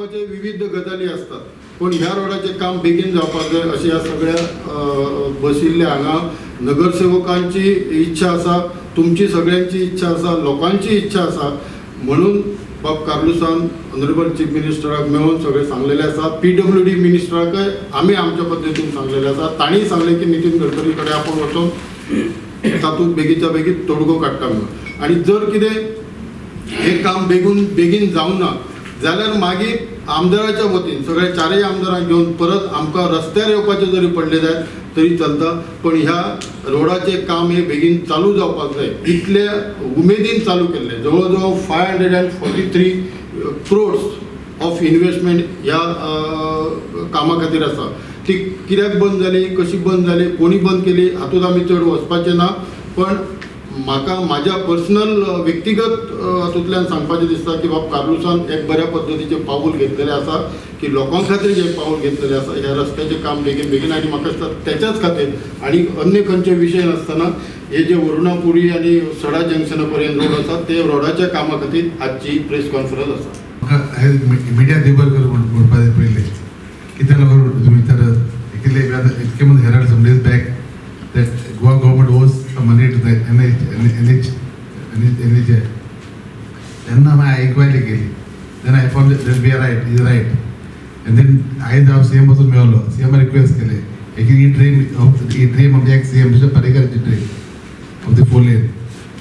करपाचे विविध गजाली असतात, पण ह्या रोडाचे काम बेगीन जावपाक जाय अशी ह्या सगळ्या बशिल्ल्या हांगा नगरसेवकांची इच्छा आसा, तुमची सगळ्यांची इच्छा आसा, लोकांची इच्छा आसा. म्हणून बाब कार्लुसान ऑनरेबल चीफ मिनिस्टराक मेळून सगळे सांगलेले आसा. PWD मिनिस्टराकय आमी आमच्या पद्दतीन सांगलेले आसा. तांणी सांगले की नितीन गडकरी कडेन आपण वचून तातूंत बेगीच्या बेगीन तोडगो काडटा म्हणून. आनी जर कितें हे काम बेगीन जावं ना जाल्यार मागीर आमदाराच्या वतीन सगळे चारय आमदारांक घेवन परत आमकां रस्त्यार येवपाचे जरी पडले जाय तरी चलता. पण ह्या रोडाचे काम हे बेगीन चालू जावपाक जाय. इतले उमेदीन चालू केल्ले जवळ जवळ 543 crores ऑफ इन्वेस्टमेंट ह्या कामा खातीर आसा. ती कित्याक बंद जाली, कशी बंद जाली, कोणी बंद केली हातूंत आमी चड वचपाचे ना. पण म्हाका म्हाज्या पर्सनल व्यक्तिगत हातूंतल्यान सांगपाचें दिसता की बाब कार्लुसान एक बऱ्या पद्दतीचें पाऊल घेतलेलें आसा की लोकां खातीर जे पाऊल घेतलेलें आसा ह्या रस्त्याचें काम बेगीन आनी म्हाका दिसता तेच्याच खातीर आनी अन्य खंयचे विशय नासतना हे जे वरुणापुरी आनी सडा जंक्शना पर्यंत रोड आसा ते रोडाच्या कामा खातीर आजची प्रेस कॉन्फरन्स आसा. मिडिया देबर म्हणपा जाय पयले कितें लागून तुमी तर इतके मदीं Herald some days back that Goa government owes some money to the NHAI. Then I inquiry केली. Then I found that we are right, he is right. And then I have CM पासून मेळलो. CM request केले. Actually he dream of the ex-CM Mr. Parrikar's dream of the 4 lane.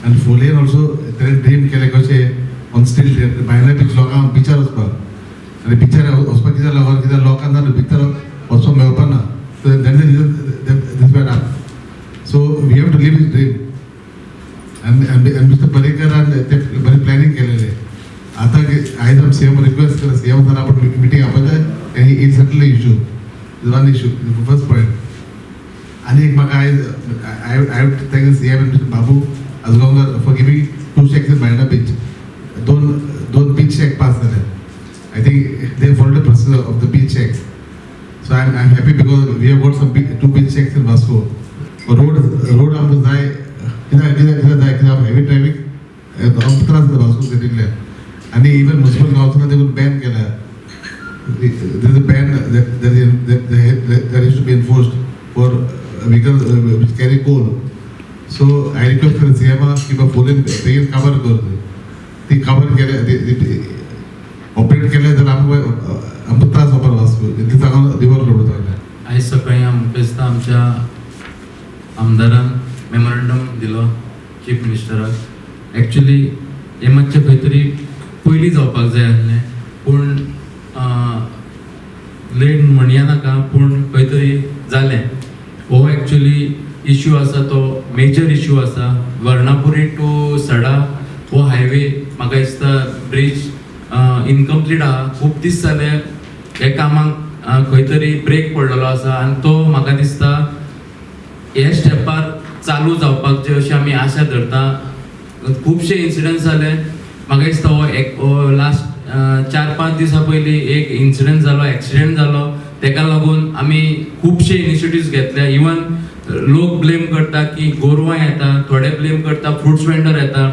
And 4 lane also they dream केले कशे on still बायना beach लोकांक बिचार वचपाक. आणि बिचार वचपाक कित्याक लागून कित्याक लोकांना बिचार वचपाक मेळपा ना. So that is the reason this went up. So we have to live his dream. And Mr. Parrikar and ते बरे प्लॅनिंग केलेले. आता आयज आमी CM रिक्वेस्ट केला CM सर आपण meeting आपोवपाचें and he settle the issue. This one issue, the first point. आणि एक म्हाका आयज I have to thank CM and Mr. Babu Asgaonkar for giving 2 checks in Baina beach. दोन beach check pass झाले. I think they followed the process of the beach checks. So I'm happy because we have got some 2 beach checks in Vasco. Road आमकां जाय कित्याक जाय कित्याक heavy traffic आमकां त्रास जाता वास्को सिटींतल्यान. आनी इवन म्युनिसिपल कावन्सिलान देखून बॅन केल्या. There is a ban that is to be enforced for vehicles which carry coal. So I request for CM की बा फोलेन बेगीन काबार कर. ती काबार केले ऑपरेट केले जाल्यार आमकां त्रास जावपाक वास्को इतलें सांगून दिवप रोड जाता. आयज सकाळी आमकां दिसता आमच्या आमदारान मेमोरंडम दिलो चीफ मिनिस्टराक. एक्चुली हे मातशें खंय तरी पयलीं जावपाक जाय आसलें पूण लेट म्हणया नाका पूण खंय तरी जालें. हो एक्चुली इश्यू आसा तो मेजर इश्यू आसा. वर्णापुरी टू सडा हो हायवे म्हाका दिसता ब्रिज इनकम्प्लीट आहा. खूब दीस जाले हे कामाक खंय तरी ब्रेक पडलेलो आसा आनी तो म्हाका दिसता हे स्टेपार चालू जावपाक जे अशी आमी आशा धरता. खुबशे इन्सिडंट्स जाले. म्हाका दिसता हो लास्ट 4-5 दिसा पयलीं एक इन्सिडंट जालो, एक्सिडेंट जालो. तेका लागून आमी खुबशे इनिशिएटिव्स घेतल्या. इवन लोक ब्लेम करता की गोरवां येता, थोडे ब्लेम करता फ्रुट्स वेंडर येता,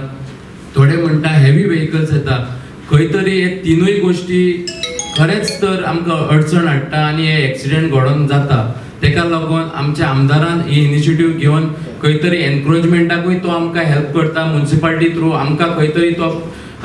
थोडे म्हणटा हेवी व्हेकल्स येता. खंय तरी हे तिनूय गोश्टी खरेंच तर आमकां अडचण हाडटा आनी हे एक्सिडेंट घडोवन जाता. तेका लागून आमच्या आमदारान ही इनिशिएटिव्ह घेवन खंय तरी एनकरेजमेंटाकूय तो आमकां हेल्प करता. म्युनिसिपालिटी थ्रू आमकां खंय तरी तो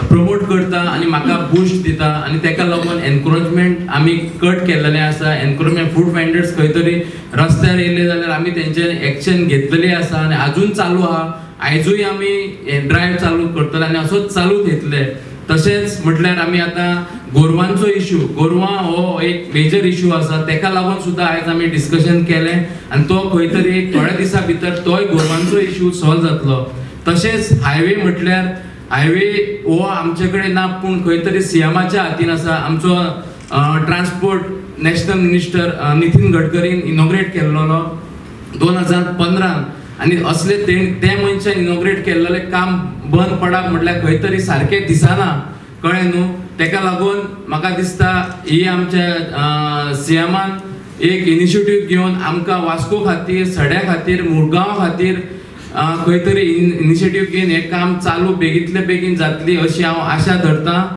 प्रमोट करता आनी म्हाका बूस्ट दिता. आनी तेका लागून एनकरेजमेंट आमी कट केल्लेलें आसा. एनकरेजमेंट फूड वेंडर्स खंय तरी रस्त्यार येयले जाल्यार आमी तेंचे एक्शन घेतलेली आसा आनी आजून चालू आहा. आयजूय आमी हे ड्रायव्ह चालू करतले आनी असोच चालू घेतले. तशेंच म्हटल्यार आमी आतां गोरवांचो इश्यू, गोरवां हो एक मेजर इश्यू आसा. तेका लागून सुद्दां आयज आमी डिस्कशन केलें आनी तो खंय तरी थोड्या दिसा भितर तोय गोरवांचो इश्यू सॉल्व जातलो. तशेंच हायवे म्हटल्यार हायवे हो आमचे कडेन ना पूण खंय तरी सीएमाच्या हातीन आसा. आमचो ट्रान्सपोर्ट नॅशनल मिनिस्टर नितीन गडकरीन इनॉग्रेट केल्लो 2015 आनी असले ते मनशान इनॉग्रेट केल्लेलें काम बंद पडप म्हटल्यार खंय तरी सारकें दिसना. कळ्ळें न्हू. तेका लागून म्हाका दिसता ही आमच्या सीएमान एक इनिशिएटिव्ह घेवन आमकां वास्को खातीर, सड्या खातीर, मुरगांव खातीर खंय तरी इनिशिएटिव्ह घेवन हें काम चालू बेगींतले बेगीन जातली अशी हांव आशा धरतां.